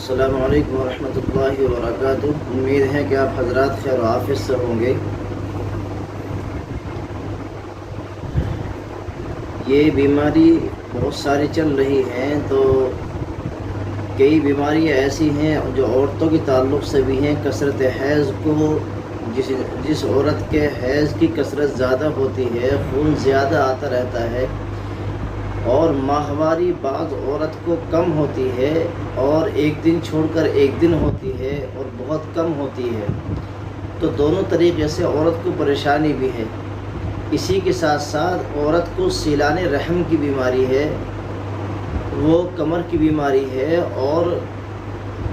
السلام علیکم ورحمۃ اللہ وبرکاتہ۔ امید ہے کہ آپ حضرات خیر و عافیت سے ہوں گے۔ یہ بیماری بہت ساری چل رہی ہیں، تو کئی بیماریاں ایسی ہیں جو عورتوں کے تعلق سے بھی ہیں۔ کثرت حیض کو جس عورت کے حیض کی کثرت زیادہ ہوتی ہے، خون زیادہ آتا رہتا ہے، اور ماہواری بعض عورت کو کم ہوتی ہے اور ایک دن چھوڑ کر ایک دن ہوتی ہے اور بہت کم ہوتی ہے، تو دونوں طریقے سے عورت کو پریشانی بھی ہے۔ اسی کے ساتھ ساتھ عورت کو سیلان رحم کی بیماری ہے، وہ کمر کی بیماری ہے اور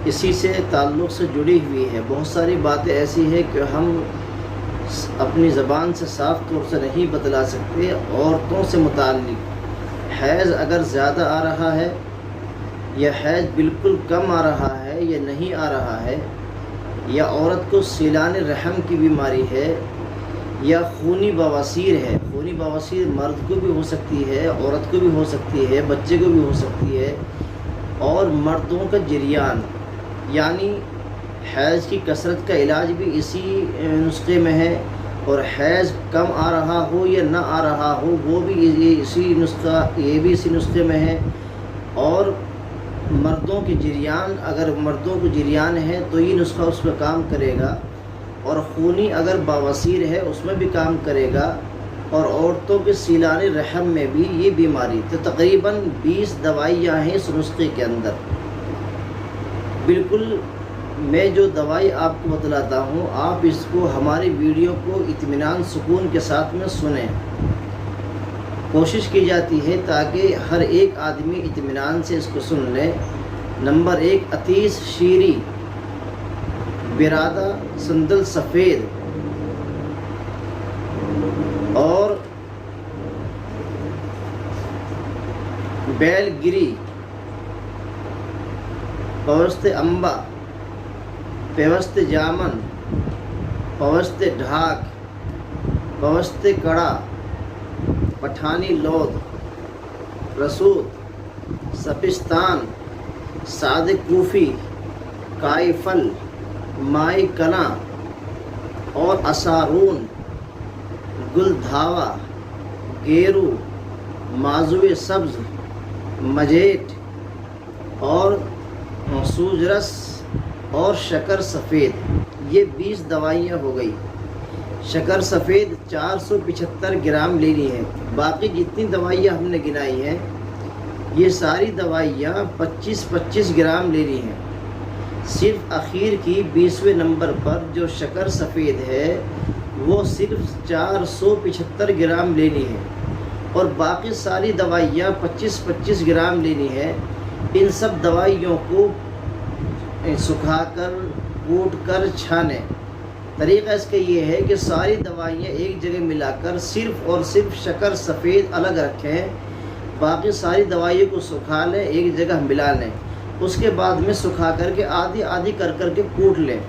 اسی سے تعلق سے جڑی ہوئی ہے۔ بہت ساری باتیں ایسی ہیں کہ ہم اپنی زبان سے صاف طور سے نہیں بتلا سکتے۔ عورتوں سے متعلق حیض اگر زیادہ آ رہا ہے یا حیض بالکل کم آ رہا ہے یا نہیں آ رہا ہے، یا عورت کو سیلان رحم کی بیماری ہے یا خونی بواسیر ہے۔ خونی بواسیر مرد کو بھی ہو سکتی ہے، عورت کو بھی ہو سکتی ہے، بچے کو بھی ہو سکتی ہے، اور مردوں کا جریان یعنی حیض کی کثرت کا علاج بھی اسی نسخے میں ہے، اور حیض کم آ رہا ہو یا نہ آ رہا ہو وہ بھی یہ بھی اسی نسخے میں ہے۔ اور مردوں کی جریان، اگر مردوں کو جریان ہے تو یہ نسخہ اس میں کام کرے گا، اور خونی اگر بواسیر ہے اس میں بھی کام کرے گا، اور عورتوں کے سیلان رحم میں بھی یہ بیماری۔ تو تقریباً 20 دوائیاں ہیں اس نسخے کے اندر۔ بالکل میں جو دوائی آپ کو بتلاتا ہوں، آپ اس کو ہماری ویڈیو کو اطمینان سکون کے ساتھ میں سنیں۔ کوشش کی جاتی ہے تاکہ ہر ایک آدمی اطمینان سے اس کو سن لے۔ نمبر 1 عتیس شیری، برادہ سندل سفید اور بیل گری، پوست امبا، پیوست جامن، پوست ڈھاک، پوست کڑا، پٹھانی لود، رسود، سپستان، ساد کوفی، کائی فل، مائی کنا اور اسارون، گل دھاوا، گیرو، مازوئے سبز، مجیٹ اور سوجرس اور شکر سفید۔ یہ 20 دوائیاں ہو گئی۔ شکر سفید 475 گرام لینی ہے۔ باقی جتنی دوائیاں ہم نے گنائی ہیں یہ ساری دوائیاں 25-25 گرام لینی ہیں۔ صرف اخیر کی 20ویں نمبر پر جو شکر سفید ہے وہ صرف 475 گرام لینی ہے، اور باقی ساری دوائیاں 25-25 گرام لینی ہے۔ ان سب دوائیوں کو سکھا کر کوٹ کر چھانے۔ طریقہ اس کا یہ ہے کہ ساری دوائیاں ایک جگہ ملا کر صرف اور صرف شکر سفید الگ رکھیں، باقی ساری دوائیوں کو سکھا لیں، ایک جگہ ملا لیں۔ اس کے بعد میں سکھا کر کے آدھی آدھی کر کر کے کوٹ لیں۔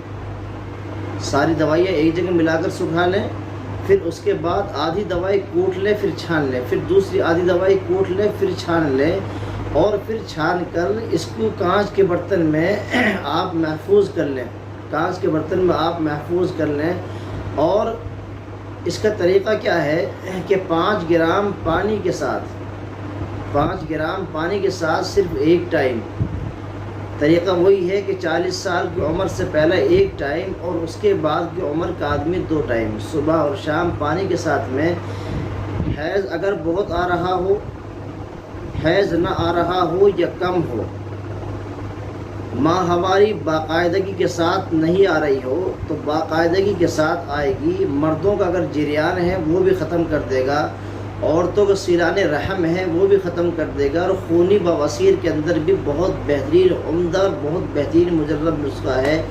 ساری دوائیاں ایک جگہ ملا کر سکھا لیں، پھر اس کے بعد آدھی دوائی کوٹ لیں، پھر چھان لیں، پھر دوسری آدھی دوائی کوٹ لیں، پھر چھان لیں، اور پھر چھان کر اس کو کانچ کے برتن میں آپ محفوظ کر لیں۔ کانچ کے برتن میں آپ محفوظ کر لیں، اور اس کا طریقہ کیا ہے کہ 5 گرام پانی کے ساتھ صرف ایک ٹائم۔ طریقہ وہی ہے کہ 40 سال کی عمر سے پہلے ایک ٹائم، اور اس کے بعد کی عمر کا آدمی 2 ٹائم، صبح اور شام پانی کے ساتھ میں۔ حیض اگر بہت آ رہا ہو، حیض نہ آ رہا ہو یا کم ہو، ماہواری باقاعدگی کے ساتھ نہیں آ رہی ہو تو باقاعدگی کے ساتھ آئے گی۔ مردوں کا اگر جریان ہے وہ بھی ختم کر دے گا، عورتوں کا سیلان رحم ہے وہ بھی ختم کر دے گا، اور خونی بواسیر کے اندر بھی بہت بہترین عمدہ بہت بہترین مجرب نسخہ ہے۔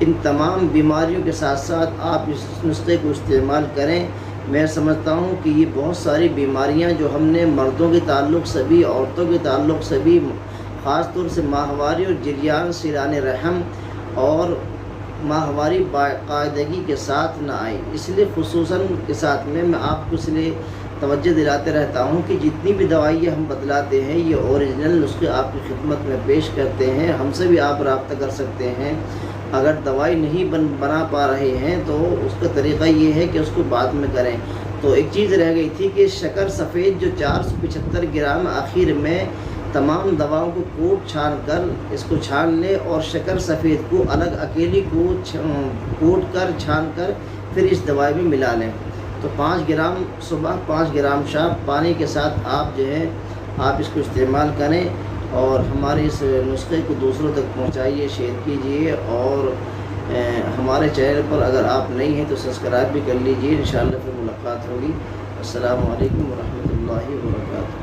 ان تمام بیماریوں کے ساتھ ساتھ آپ اس نسخے کو استعمال کریں۔ میں سمجھتا ہوں کہ یہ بہت ساری بیماریاں جو ہم نے مردوں کے تعلق سے بھی عورتوں کے تعلق سے بھی، خاص طور سے ماہواری اور جریان، سیلان رحم اور ماہواری باقاعدگی کے ساتھ نہ آئے، اس لیے خصوصاً کے ساتھ میں آپ کو اس لیے توجہ دلاتے رہتا ہوں کہ جتنی بھی دوائیاں ہم بدلاتے ہیں یہ اوریجنل نسخے آپ کی خدمت میں پیش کرتے ہیں. ہم سے بھی آپ رابطہ کر سکتے ہیں. اگر دوائی نہیں بنا پا رہے ہیں تو اس کا طریقہ یہ ہے کہ اس کو بعد میں کریں. تو ایک چیز رہ گئی تھی کہ شکر سفید جو 475 گرام آخر میں تمام دواؤں کو کوٹ چھان کر اس کو چھان لیں اور شکر سفید کو الگ اکیلی کو کوٹ کر چھان کر پھر اس دوائی میں ملا لیں. تو 5 گرام صبح 5 گرام شام پانی کے ساتھ آپ جو ہے آپ اس کو استعمال کریں اور ہمارے اس نسخے کو دوسروں تک پہنچائیے، شیئر کیجیے. اور ہمارے چینل پر اگر آپ نہیں ہیں تو سبسکرائب بھی کر لیجیے. انشاءاللہ پھر ملاقات ہوگی. السلام علیکم ورحمۃ اللہ وبرکاتہ.